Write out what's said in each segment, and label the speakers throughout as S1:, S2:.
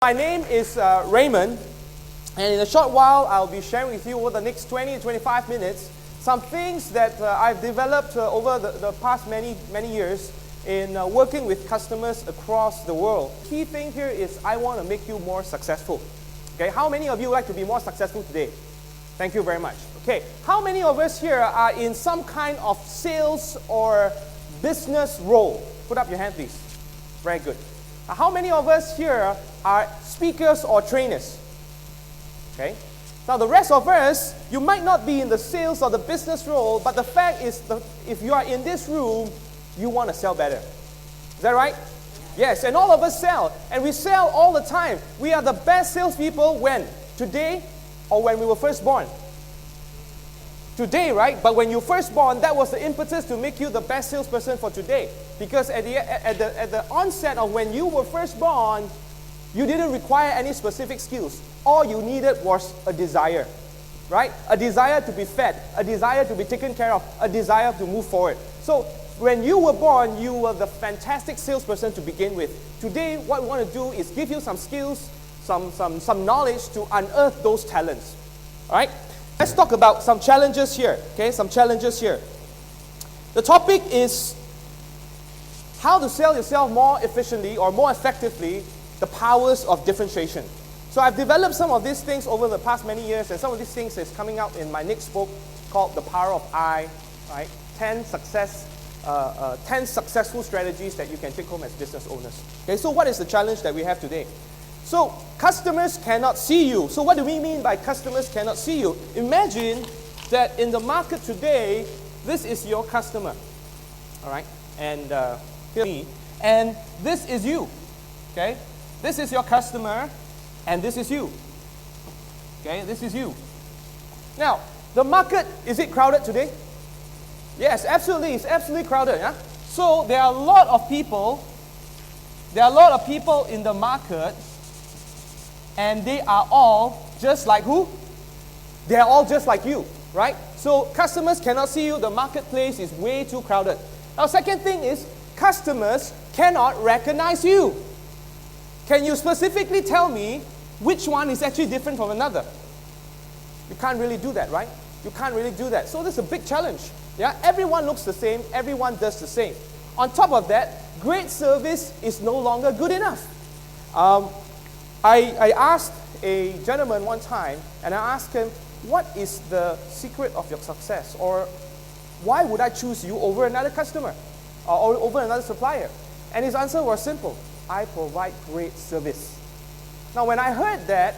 S1: My name is Raymond, and in a short while I'll be sharing with you over the next 20 to 25 minutes some things that I've developed over the past many years in working with customers across the world. Key thing here is I want to make you more successful. Okay, how many of you would like to be more successful today? Thank you very much. Okay, how many of us here are in some kind of sales or business role? Put up your hand, please. Very good. How many of us here are speakers or trainers? Okay. Now the rest of us, you might not be in the sales or the business role, but the fact is that if you are in this room, you want to sell better. Is that right? Yes, and all of us sell, and we sell all the time. We are the best salespeople when? Today or when we were first born? Today, right? But when you first born, that was the impetus to make you the best salesperson for today. Because at the onset of when you were first born, you didn't require any specific skills. All you needed was a desire, right? A desire to be fed, a desire to be taken care of, a desire to move forward. So when you were born, you were the fantastic salesperson to begin with. Today, what we want to do is give you some skills, some knowledge to unearth those talents. All right? Let's talk about some challenges here. Okay, some challenges here. The topic is how to sell yourself more efficiently or more effectively, the powers of differentiation. So I've developed some of these things over the past many years, and some of these things is coming out in my next book called The Power of I, right? 10 successful strategies that you can take home as business owners. Okay, so what is the challenge that we have today? So customers cannot see you. So what do we mean by customers cannot see you? Imagine that in the market today, this is your customer, all right? And here's me, and this is you, okay? This is your customer, and this is you, okay? This is you. Now, the market, is it crowded today? Yes, absolutely, it's absolutely crowded, yeah? So there are a lot of people, in the market, and they are all just like who? They are all just like you, right? So customers cannot see you, the marketplace is way too crowded. Now, second thing is, customers cannot recognize you. Can you specifically tell me which one is actually different from another? You can't really do that, right? You can't really do that. So this is a big challenge. Yeah, everyone looks the same, everyone does the same. On top of that, great service is no longer good enough. I asked a gentleman one time, and I asked him, what is the secret of your success? Or why would I choose you over another customer? Or over another supplier? And his answer was simple. I provide great service. Now when I heard that,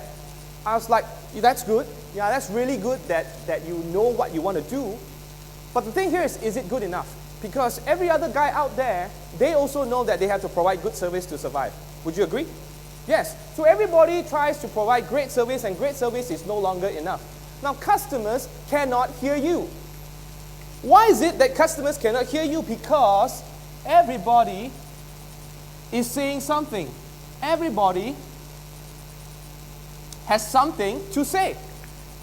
S1: I was like, that's good. Yeah, that's really good that you know what you want to do. But the thing here is it good enough? Because every other guy out there, they also know that they have to provide good service to survive. Would you agree? Yes. So everybody tries to provide great service, and great service is no longer enough. Now customers cannot hear you. Why is it that customers cannot hear you? Because everybody is saying something. Everybody has something to say.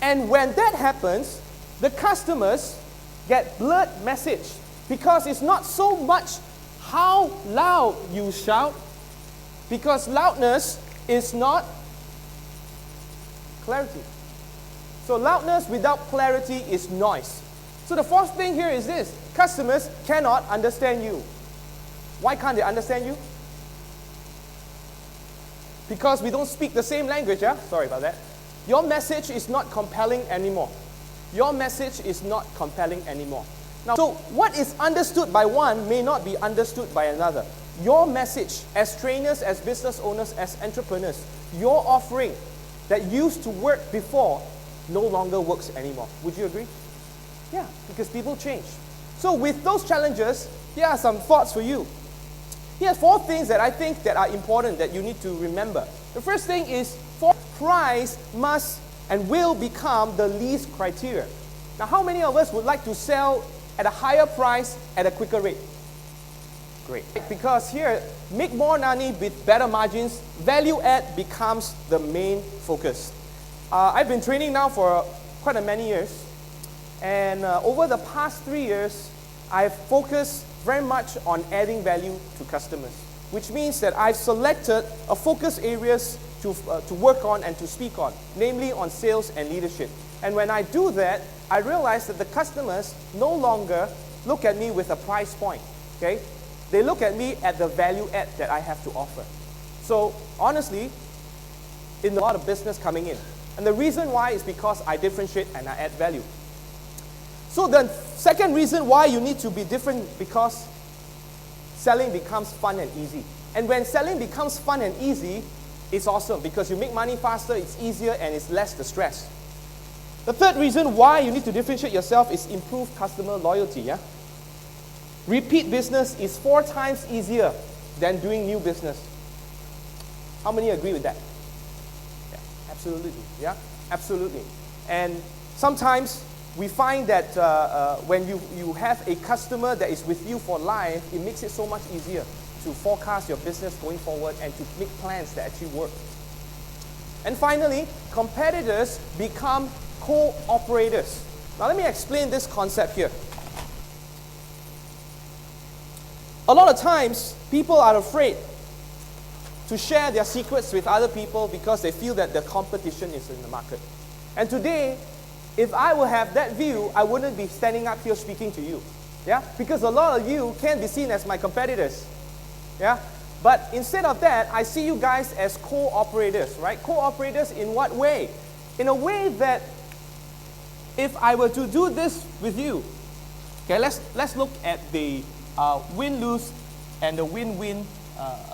S1: And when that happens, the customers get blurred message, because it's not so much how loud you shout, because loudness is not clarity. So loudness without clarity is noise. So the fourth thing here is this: customers cannot understand you. Why can't they understand you? Because we don't speak the same language, yeah? Sorry about that. Your message is not compelling anymore. Your message is not compelling anymore. Now, so what is understood by one may not be understood by another. Your message as trainers, as business owners, as entrepreneurs, your offering that used to work before no longer works anymore. Would you agree? Yeah, because people change. So with those challenges, here are some thoughts for you. Here are 4 things that I think that are important that you need to remember. The first thing is, price must and will become the least criteria. Now, how many of us would like to sell at a higher price at a quicker rate? Great. Because here, make more money with better margins, value add becomes the main focus. I've been training now for quite a many years, and over the past 3 years, I've focused very much on adding value to customers. which means that I've selected a focus areas to work on and to speak on, namely on sales and leadership. And when I do that, I realize that the customers no longer look at me with a price point, okay? They look at me at the value add that I have to offer. So honestly, in a lot of business coming in. And the reason why is because I differentiate and I add value. So the second reason why you need to be different, because selling becomes fun and easy. And when selling becomes fun and easy, it's awesome because you make money faster, it's easier, and it's less the stress. The third reason why you need to differentiate yourself is improve customer loyalty. Yeah? Repeat business is 4 times easier than doing new business. How many agree with that? Yeah, absolutely. Yeah, absolutely. And sometimes we find that when you have a customer that is with you for life, it makes it so much easier to forecast your business going forward and to make plans that actually work. And finally, competitors become co-operators. Now let me explain this concept here. A lot of times, people are afraid to share their secrets with other people because they feel that the competition is in the market. And today, if I would have that view, I wouldn't be standing up here speaking to you. Yeah? Because a lot of you can be seen as my competitors. Yeah? But instead of that, I see you guys as co-operators, right? Co-operators in what way? In a way that if I were to do this with you, okay, let's look at the win-lose and the win-win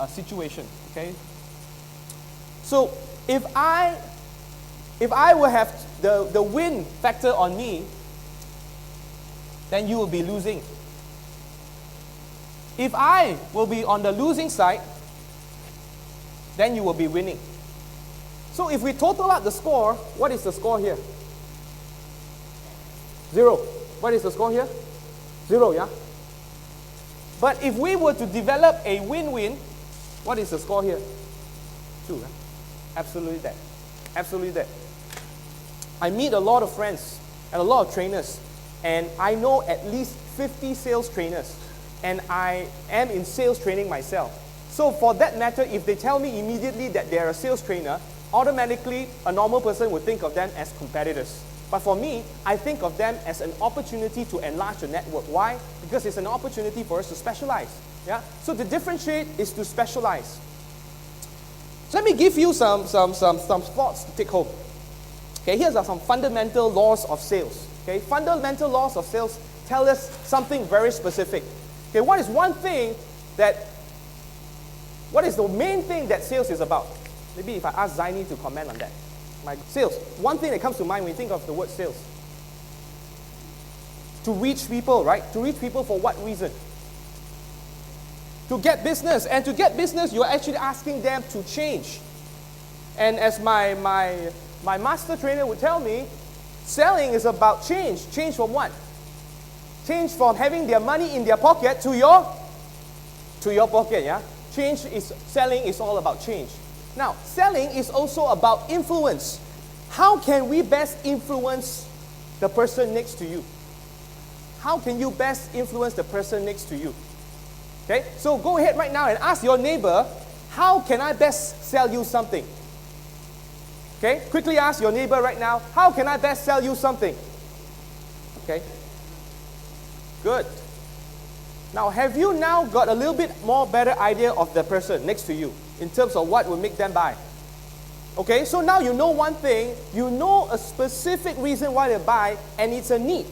S1: situation, okay? So if I will have the win factor on me, then you will be losing. If I will be on the losing side, then you will be winning. So if we total up the score, what is the score here? 0. What is the score here? 0, yeah? But if we were to develop a win-win, what is the score here? 2, right? Absolutely that. Absolutely that. I meet a lot of friends and a lot of trainers, and I know at least 50 sales trainers, and I am in sales training myself. So for that matter, if they tell me immediately that they're a sales trainer, automatically a normal person would think of them as competitors. But for me, I think of them as an opportunity to enlarge the network. Why? Because it's an opportunity for us to specialize. Yeah? So to differentiate is to specialize. So let me give you some thoughts to take home. Okay, here's some fundamental laws of sales. Okay, fundamental laws of sales tell us something very specific. Okay, what is the main thing that sales is about? Maybe if I ask Zaini to comment on that. Sales. One thing that comes to mind when you think of the word sales. To reach people, right? To reach people for what reason? To get business. And to get business, you're actually asking them to change. And as my master trainer would tell me, selling is about change. Change from what? Change from having their money in their pocket to your pocket, yeah? Selling is all about change. Now, selling is also about influence. How can we best influence the person next to you? How can you best influence the person next to you? Okay, so go ahead right now and ask your neighbor, how can I best sell you something? Okay, quickly ask your neighbor right now, how can I best sell you something? Okay, good. Now, have you now got a little bit more better idea of the person next to you in terms of what will make them buy? Okay, so now you know one thing, you know a specific reason why they buy, and it's a need.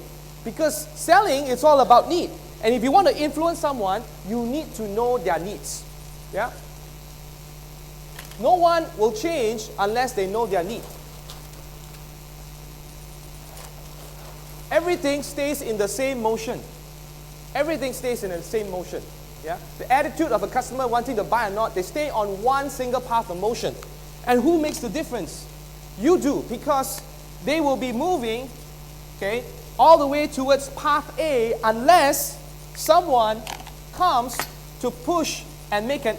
S1: Because selling is all about need. And if you want to influence someone, you need to know their needs. Yeah? No one will change unless they know their need. Everything stays in the same motion. Everything stays in the same motion. Yeah? The attitude of a customer wanting to buy or not, they stay on one single path of motion. And who makes the difference? You do, because they will be moving, okay, all the way towards path A unless someone comes to push and make an